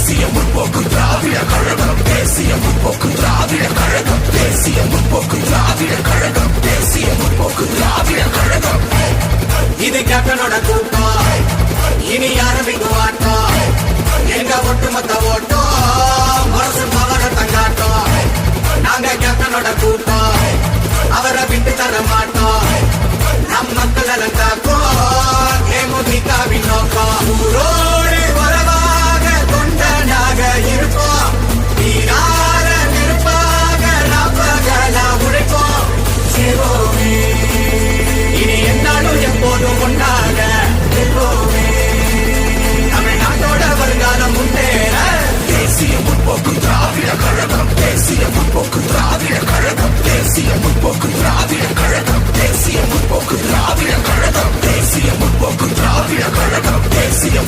தேசிய முற்போக்கு திராவிட கழகம், தேசிய முற்போக்கு திராவிட கழகம், தேசிய முற்போக்கு திராவிட கழகம், தேசிய முற்போக்கு திராவிட கழகம். இது கேப்டனோட கூட்டம், இனி ஆரம்பிக்கும் ஆட்டம், எங்க ஒட்டுமொத்த ஓட்டம் மனசு மகன தங்காட்டம். நாங்க கேப்டனோட கூட்டம், அவரை விட்டு தர மாட்டோம், நம் மக்கள் காக்கும் தேமுதிகவின் நோக்கம்.